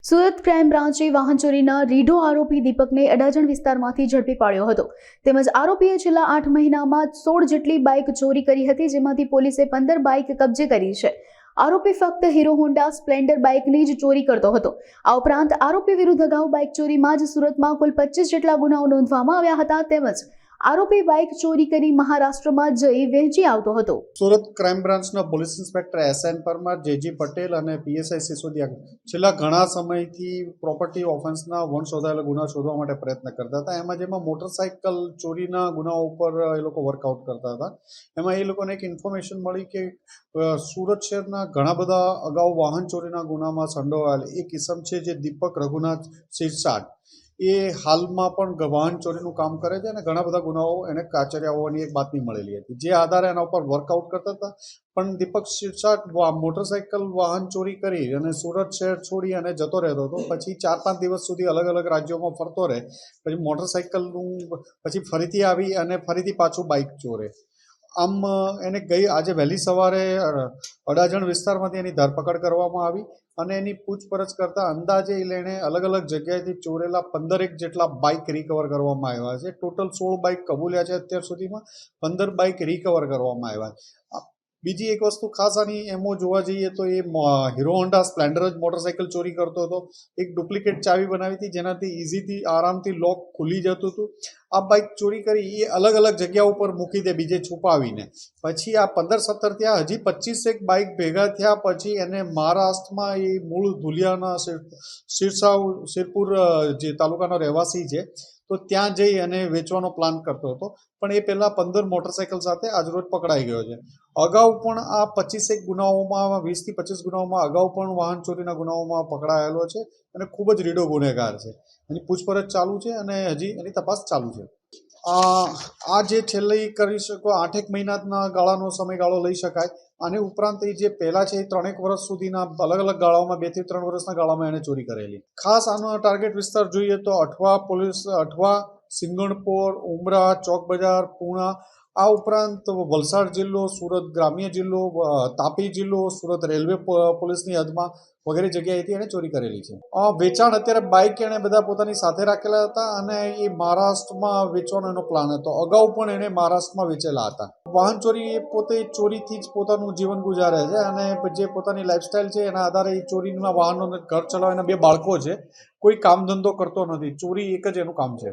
Surat crime બ્રાન્ચે વાહન ચોરીના રીઢો આરોપી દીપકને અડાજણ વિસ્તારમાંથી ઝડપી પાડ્યો હતો. તેમજ આરોપીએ છેલ્લા 8 મહિનામાં 16 જેટલી બાઇક ચોરી કરી હતી, જેમાંથી પોલીસે 15 બાઇક કબજે કરી છે. આરોપી ફક્ત હીરો હોન્ડા સ્પ્લેન્ડર બાઇકની જ ચોરી કરતો હતો. આ ઉપરાંત આરોપી વિરુદ્ધ અગાઉ બાઇક ચોરીમાં જ સુરતમાં કુલ 25 જેટલા ગુનાઓ નોંધવામાં આવ્યા હતા. તેમજ આરોપી બાઇક ચોરી કરી મહારાષ્ટ્રમાં જઈ વહેંચી આવતો હતો. સુરત ક્રાઇમ બ્રાન્ચના police inspector SN Parmar, JG Patel અને PSI સિસોદિયા છેલ્લા ઘણા સમયથી પ્રોપર્ટી ઓફેન્સના વણશોધાયેલા ગુના શોધવા માટે પ્રયત્ન કરતા હતા. જેમાં મોટરસાઇકલ ચોરીના ગુનાઓ ઉપર એ લોકો વર્કઆઉટ કરતા હતા. એમાં એ લોકોને એક ઇન્ફોર્મેશન મળી કે સુરત શહેરના ઘણા બધા અગાઉ વાહન ચોરીના ગુનામાં સંડોવાયેલ એક કિસમ છે જે દીપક રઘુનાથ સિરસાટ. એ હાલમાં પણ વાહન ચોરીનું કામ કરે છે અને ઘણા બધા ગુનાઓ એને કાચર્યા હોવાની એક બાતમી મળેલી હતી, જે આધારે એના ઉપર વર્કઆઉટ કરતા હતા. પણ દીપક સિરસાટ મોટરસાઇકલ વાહન ચોરી કરી અને સુરત શહેર છોડી અને જતો રહેતો હતો. પછી 4-5 દિવસ સુધી અલગ અલગ રાજ્યોમાં ફરતો રહે. પછી મોટરસાઇકલનું પછી ફરીથી આવી અને ફરીથી પાછું બાઇક ચોરે. આમ એને આજે વહેલી સવારે અડાજણ વિસ્તારમાંથી એની ધરપકડ કરવામાં આવી અને એની પૂછપરછ કરતા અંદાજે એણે અલગ અલગ જગ્યાએથી ચોરેલા 15 જેટલા બાઇક રિકવર કરવામાં આવ્યા છે. ટોટલ 16 બાઇક કબૂલ્યા છે અત્યાર સુધીમાં, 15 બાઇક રિકવર કરવામાં આવ્યા છે. બીજી એક વસ્તુ ખાસ આની એમો જોવા જઈએ તો એ હીરો હોન્ડા સ્પ્લેન્ડર જ મોટરસાઇકલ ચોરી કરતો હતો. એક ડુપ્લિકેટ ચાવી બનાવી હતી જેનાથી ઇઝીથી આરામથી લોક ખુલી જતું હતું. આ બાઇક ચોરી કરી એ અલગ અલગ જગ્યા ઉપર મૂકી દે બીજે છુપાવીને. પછી આ 15-17 થયા, હજી 25 બાઇક ભેગા થયા. પછી એને મહારાષ્ટ્રમાં એ મૂળ ધુલિયાના સિરપુર જે તાલુકાનો રહેવાસી છે, તો ત્યાં જઈ અને વેચવાનો પ્લાન કરતો હતો. પણ એ પહેલાં 15 મોટરસાઇકલ સાથે આજરોજ પકડાઈ ગયો છે. અગાઉ પણ આ 25 ગુનાઓમાં 20 થી 25 ગુનાઓમાં અગાઉ પણ વાહન ચોરીના ગુનાઓમાં પકડાયેલો છે અને ખૂબ જ રીડો ગુનેગાર છે. એની પૂછપરછ ચાલુ છે અને હજી એની તપાસ ચાલુ છે. આ જે છેલ્લે કરી શકો 8 મહિનાના ગાળાનો સમયગાળો લઈ શકાય. આની ઉપરાંત એ જે પહેલાં છે એ 3 વર્ષ સુધીના અલગ અલગ ગાળાઓમાં 2 થી 3 વર્ષના ગાળામાં એને ચોરી કરેલી. ખાસ આનો ટાર્ગેટ વિસ્તાર જોઈએ તો અઠવા, સિંગણપોર, ઉમરા, ચોક બજાર, પૂણા, આ ઉપરાંત વલસાડ જિલ્લો, સુરત ગ્રામ્ય જિલ્લો, તાપી જિલ્લો, સુરત રેલવે પોલીસની હદમાં વગેરે જગ્યાએથી એણે ચોરી કરેલી છે. વેચાણ અત્યારે બાઇક એણે બધા પોતાની સાથે રાખેલા હતા અને એ મહારાષ્ટ્રમાં વેચવાનો એનો પ્લાન હતો. અગાઉ પણ એણે મહારાષ્ટ્રમાં વેચેલા હતા. વાહન ચોરી એ પોતે ચોરીથી જ પોતાનું જીવન ગુજારે છે અને જે પોતાની લાઈફસ્ટાઈલ છે એના આધારે એ ચોરીના વાહનો ઘર ચલાવવાના 2 બાળકો છે. કોઈ કામ ધંધો કરતો નથી, ચોરી એક જ એનું કામ છે.